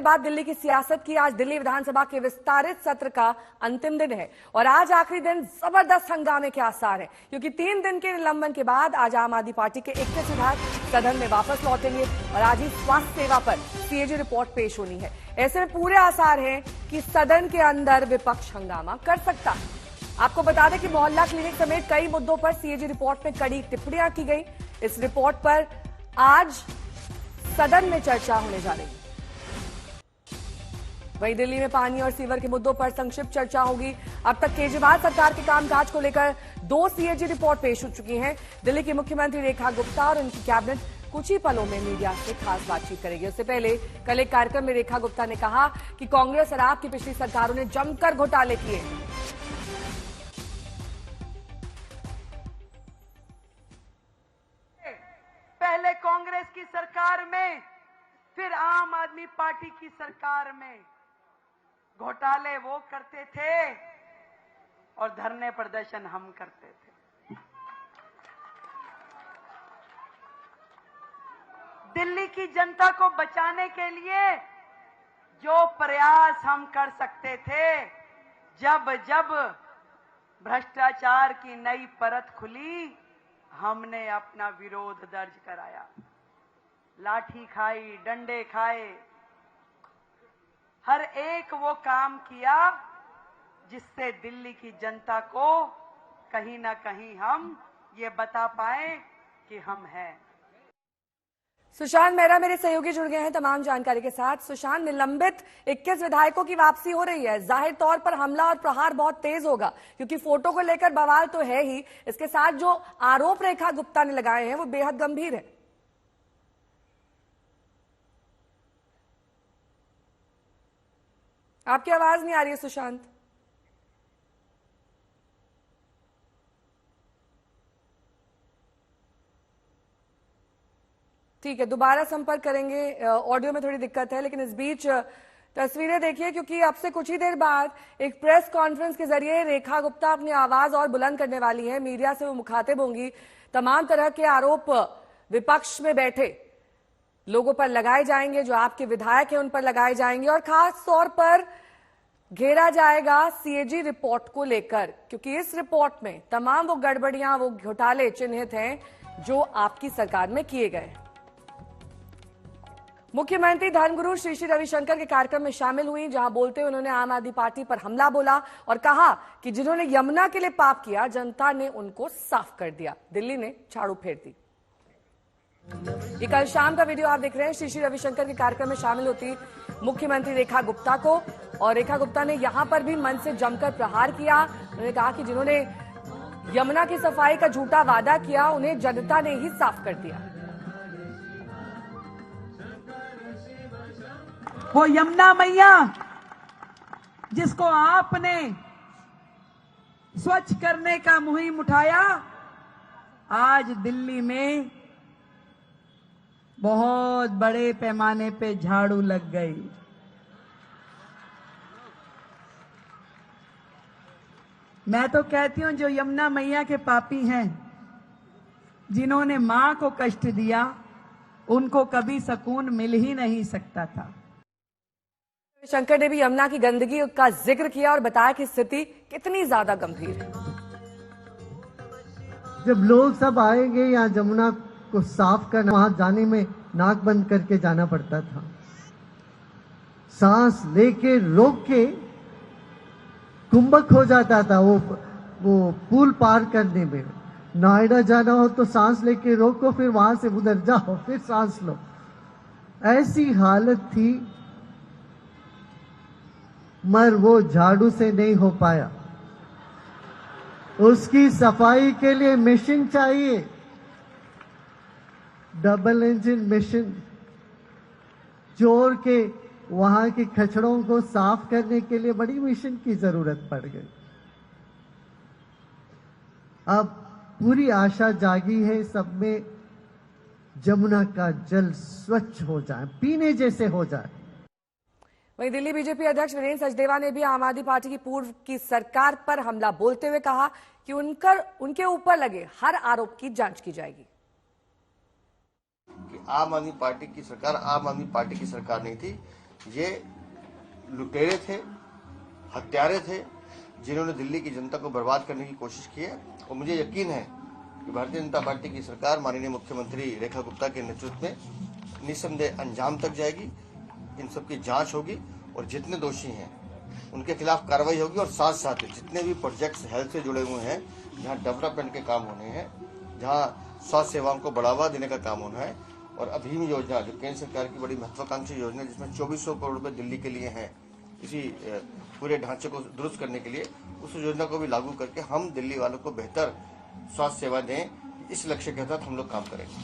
पहले बात दिल्ली की सियासत की। आज दिल्ली विधानसभा के विस्तारित सत्र का अंतिम दिन है और आज आखिरी दिन जबरदस्त हंगामे के आसार हैं, क्योंकि 3 दिन के निलंबन के बाद आज आम आदमी पार्टी के 21 विधायक सदन में वापस लौटेंगे और आज ही स्वास्थ्य सेवा पर सीएजी रिपोर्ट पेश होनी है। ऐसे में पूरे आसार हैं कि सदन के अंदर विपक्ष हंगामा कर सकता है। आपको बता दें कि मोहल्ला क्लिनिक समेत कई मुद्दों पर सीएजी रिपोर्ट में कड़ी टिप्पणियां की गई। इस रिपोर्ट पर आज सदन में चर्चा होने जा रही है। वहीं दिल्ली में पानी और सीवर के मुद्दों पर संक्षिप्त चर्चा होगी। अब तक केजरीवाल सरकार के कामकाज को लेकर 2 सीएजी रिपोर्ट पेश हो चुकी हैं। दिल्ली की मुख्यमंत्री रेखा गुप्ता और उनकी कैबिनेट कुछ ही पलों में मीडिया से खास बातचीत करेगी। उससे पहले कल एक कार्यक्रम में रेखा गुप्ता ने कहा कि कांग्रेस और आपकी पिछली सरकारों ने जमकर घोटाले किए। पहले कांग्रेस की सरकार में, फिर आम आदमी पार्टी की सरकार में घोटाले वो करते थे और धरने प्रदर्शन हम करते थे। दिल्ली की जनता को बचाने के लिए जो प्रयास हम कर सकते थे, जब जब भ्रष्टाचार की नई परत खुली, हमने अपना विरोध दर्ज कराया। लाठी खाई, डंडे खाए, हर एक वो काम किया जिससे दिल्ली की जनता को कहीं ना कहीं हम ये बता पाए कि हम हैं। सुशांत मेहरा मेरे सहयोगी जुड़ गए हैं तमाम जानकारी के साथ। सुशांत, निलंबित 21 विधायकों की वापसी हो रही है। जाहिर तौर पर हमला और प्रहार बहुत तेज होगा, क्योंकि फोटो को लेकर बवाल तो है ही, इसके साथ जो आरोप रेखा गुप्ता ने लगाए हैं वो बेहद गंभीर है। आपकी आवाज नहीं आ रही है सुशांत। ठीक है, दोबारा संपर्क करेंगे। ऑडियो में थोड़ी दिक्कत है, लेकिन इस बीच तस्वीरें देखिए, क्योंकि अब से कुछ ही देर बाद एक प्रेस कॉन्फ्रेंस के जरिए रेखा गुप्ता अपनी आवाज और बुलंद करने वाली है। मीडिया से वो मुखातिब होंगी। तमाम तरह के आरोप विपक्ष में बैठे लोगों पर लगाए जाएंगे, जो आपके विधायक हैं उन पर लगाए जाएंगे, और खास तौर पर घेरा जाएगा सीएजी रिपोर्ट को लेकर, क्योंकि इस रिपोर्ट में तमाम वो गड़बड़ियां, वो घोटाले चिन्हित हैं जो आपकी सरकार में किए गए। मुख्यमंत्री धर्मगुरु श्री श्री रविशंकर के कार्यक्रम में शामिल हुई, जहां बोलते हुए उन्होंने आम आदमी पार्टी पर हमला बोला और कहा कि जिन्होंने यमुना के लिए पाप किया, जनता ने उनको साफ कर दिया, दिल्ली ने झाड़ू फेर दी। ये कल शाम का वीडियो आप देख रहे हैं। श्री श्री रविशंकर के कार्यक्रम में शामिल होती मुख्यमंत्री रेखा गुप्ता को, और रेखा गुप्ता ने यहां पर भी मन से जमकर प्रहार किया। उन्होंने कहा कि जिन्होंने यमुना की सफाई का झूठा वादा किया, उन्हें जनता ने ही साफ कर दिया। वो यमुना मैया जिसको आपने स्वच्छ करने का मुहिम उठाया, आज दिल्ली में बहुत बड़े पैमाने पे झाड़ू लग गई। मैं तो कहती हूं, जो यमुना मैया के पापी हैं, जिन्होंने मां को कष्ट दिया, उनको कभी सुकून मिल ही नहीं सकता था। शंकर ने भी यमुना की गंदगी का जिक्र किया और बताया कि स्थिति कितनी ज्यादा गंभीर है। जब लोग सब आएंगे यहाँ यमुना को साफ करना, वहां जाने में नाक बंद करके जाना पड़ता था, सांस लेके रोक के कुंभक हो जाता था वो पुल पार करने में। नोएडा जाना हो तो सांस लेके रोको, फिर वहां से उधर जाओ, फिर सांस लो, ऐसी हालत थी। मगर वो झाड़ू से नहीं हो पाया। उसकी सफाई के लिए मशीन चाहिए, डबल इंजन मशीन, जोड़ के वहां के कचड़ों को साफ करने के लिए बड़ी मशीन की जरूरत पड़ गई। अब पूरी आशा जागी है सब में, यमुना का जल स्वच्छ हो जाए, पीने जैसे हो जाए। वहीं दिल्ली बीजेपी अध्यक्ष वीरेंद्र सचदेवा ने भी आम आदमी पार्टी की पूर्व की सरकार पर हमला बोलते हुए कहा कि उनके ऊपर लगे हर आरोप की जांच की जाएगी। कि आम आदमी पार्टी की सरकार आम आदमी पार्टी की सरकार नहीं थी, ये लुटेरे थे, हत्यारे थे, जिन्होंने दिल्ली की जनता को बर्बाद करने की कोशिश की है। और मुझे यकीन है कि भारतीय जनता पार्टी की सरकार माननीय मुख्यमंत्री रेखा गुप्ता के नेतृत्व में निस्संदेह अंजाम तक जाएगी। इन सब की जांच होगी और जितने दोषी हैं उनके खिलाफ कार्रवाई होगी। और साथ साथ जितने भी प्रोजेक्ट्स हेल्थ से जुड़े हुए हैं, जहां डेवलपमेंट के काम होने हैं, जहां स्वास्थ्य सेवाओं को बढ़ावा देने का काम होना है, और अभीम योजना जो केंद्र सरकार की बड़ी महत्वाकांक्षी योजना है, जिसमें 2400 करोड़ रुपए दिल्ली के लिए हैं, इसी पूरे ढांचे को दुरुस्त करने के लिए, उस योजना को भी लागू करके हम दिल्ली वालों को बेहतर स्वास्थ्य सेवा दें, इस लक्ष्य के तहत हम लोग काम करेंगे।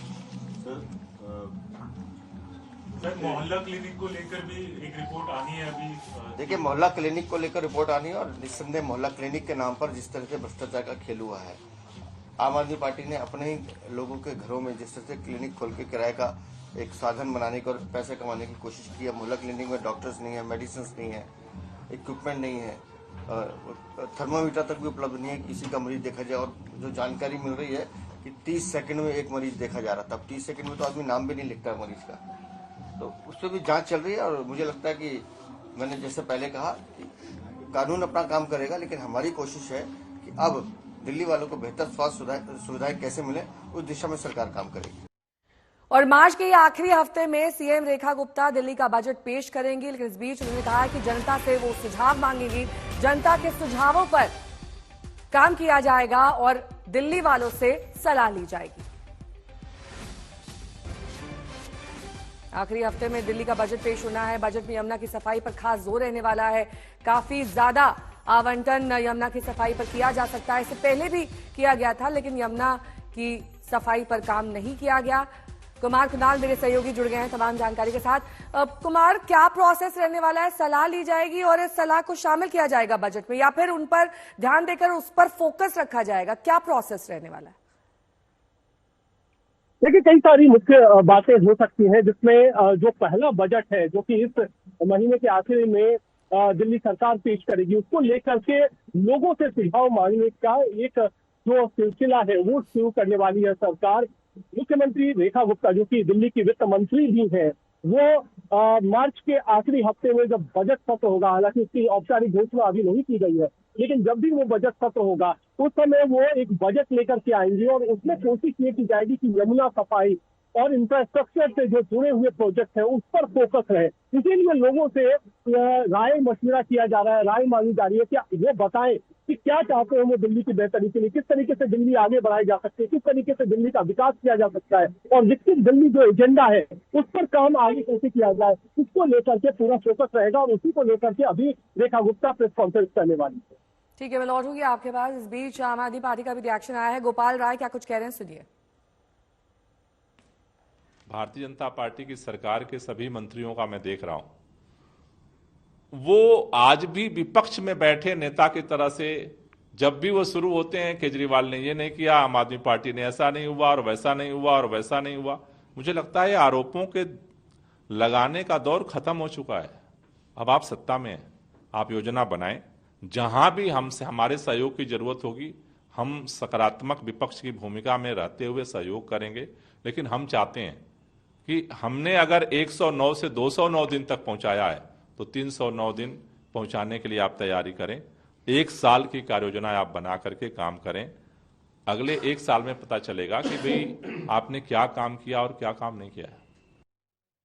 सर, मोहल्ला क्लिनिक को लेकर भी एक रिपोर्ट आनी है अभी। देखिए, मोहल्ला क्लिनिक को लेकर रिपोर्ट आनी है, और निस्संदेह मोहल्ला क्लिनिक के नाम पर जिस तरह से भ्रष्टाचार का खेल हुआ है, आम आदमी पार्टी ने अपने ही लोगों के घरों में जिस तरह से क्लिनिक खोल के किराए का एक साधन बनाने की और पैसे कमाने की कोशिश की है। मोहल्ला क्लिनिक में डॉक्टर्स नहीं है, मेडिसिन नहीं है, इक्विपमेंट नहीं है, थर्मामीटर तक भी उपलब्ध नहीं है किसी का मरीज देखा जाए। और जो जानकारी मिल रही है कि 30 सेकंड में एक मरीज देखा जा रहा था। अब 30 सेकंड में तो आदमी नाम भी नहीं लिखता मरीज का, तो उस पर भी जांच चल रही है। और मुझे लगता है कि मैंने जैसे पहले कहा कि कानून अपना काम करेगा, लेकिन हमारी कोशिश है कि अब दिल्ली वालों को बेहतर स्वास्थ्य सुविधाएं कैसे मिले, उस दिशा में सरकार काम करेगी। और मार्च के आखिरी हफ्ते में सीएम रेखा गुप्ता दिल्ली का बजट पेश करेंगी, लेकिन इस बीच उन्होंने कहा कि जनता से वो सुझाव मांगेंगी, जनता के सुझावों पर काम किया जाएगा और दिल्ली वालों से सलाह ली जाएगी। आखिरी हफ्ते में दिल्ली का बजट पेश होना है। बजट में यमुना की सफाई पर खास जोर रहने वाला है। काफी ज्यादा आवंटन यमुना की सफाई पर किया जा सकता है। इससे पहले भी किया गया था, लेकिन यमुना की सफाई पर काम नहीं किया गया। कुमार कुणाल मेरे सहयोगी जुड़ गए हैं तमाम जानकारी के साथ। कुमार, क्या प्रोसेस रहने वाला है? सलाह ली जाएगी और इस सलाह को शामिल किया जाएगा बजट में, या फिर उन पर ध्यान देकर उस पर फोकस रखा जाएगा? क्या प्रोसेस रहने वाला है? देखिए, कई सारी मुख्य बातें हो सकती हैं, जिसमें जो पहला बजट है जो कि इस महीने के आखिर में दिल्ली सरकार पेश करेगी, उसको लेकर के लोगों से सुझाव मांगने का एक जो सिलसिला है वो शुरू करने वाली है सरकार। मुख्यमंत्री रेखा गुप्ता, जो कि दिल्ली की वित्त मंत्री भी है, वो मार्च के आखिरी हफ्ते में जब बजट सत्र होगा, हालांकि उसकी औपचारिक घोषणा अभी नहीं की गई है, लेकिन जब भी वो बजट सत्र होगा उस समय वो एक बजट लेकर के आएंगे और उसमें कोशिश ये की जाएगी कि यमुना सफाई और इंफ्रास्ट्रक्चर से जो जुड़े हुए प्रोजेक्ट है उस पर फोकस रहे। इसीलिए लोगों से राय मशविरा किया जा रहा है, राय मांगी जा रही है कि वो बताएं कि क्या चाहते हैं वो दिल्ली की बेहतरी के लिए, किस तरीके से दिल्ली आगे बढ़ाई जा सकती है, किस तरीके से दिल्ली का विकास किया जा सकता है, और विकसित दिल्ली जो एजेंडा है उस पर काम आगे कैसे किया जाए, उसको लेकर के पूरा फोकस रहेगा। और उसी को लेकर के अभी रेखा गुप्ता प्रेस कॉन्फ्रेंस करने वाली है। ठीक है, मैं लौटूंगी आपके पास। इस बीच आम आदमी पार्टी का भी रिएक्शन आया है। गोपाल राय क्या कुछ कह रहे हैं, सुनिए। भारतीय जनता पार्टी की सरकार के सभी मंत्रियों का मैं देख रहा हूं, वो आज भी विपक्ष में बैठे नेता की तरह से जब भी वो शुरू होते हैं, केजरीवाल ने ये नहीं किया, आम आदमी पार्टी ने ऐसा नहीं हुआ और वैसा नहीं हुआ और वैसा नहीं हुआ। मुझे लगता है आरोपों के लगाने का दौर खत्म हो चुका है। अब आप सत्ता में हैं, आप योजना बनाएं, जहां भी हमसे हमारे सहयोग की जरूरत होगी हम सकारात्मक विपक्ष की भूमिका में रहते हुए सहयोग करेंगे। लेकिन हम चाहते हैं कि हमने अगर 109 से 209 दिन तक पहुंचाया है तो 309 दिन पहुंचाने के लिए आप तैयारी करें। 1 साल की कार्य योजना आप बना करके काम करें। अगले 1 साल में पता चलेगा कि भाई आपने क्या काम किया और क्या काम नहीं किया है।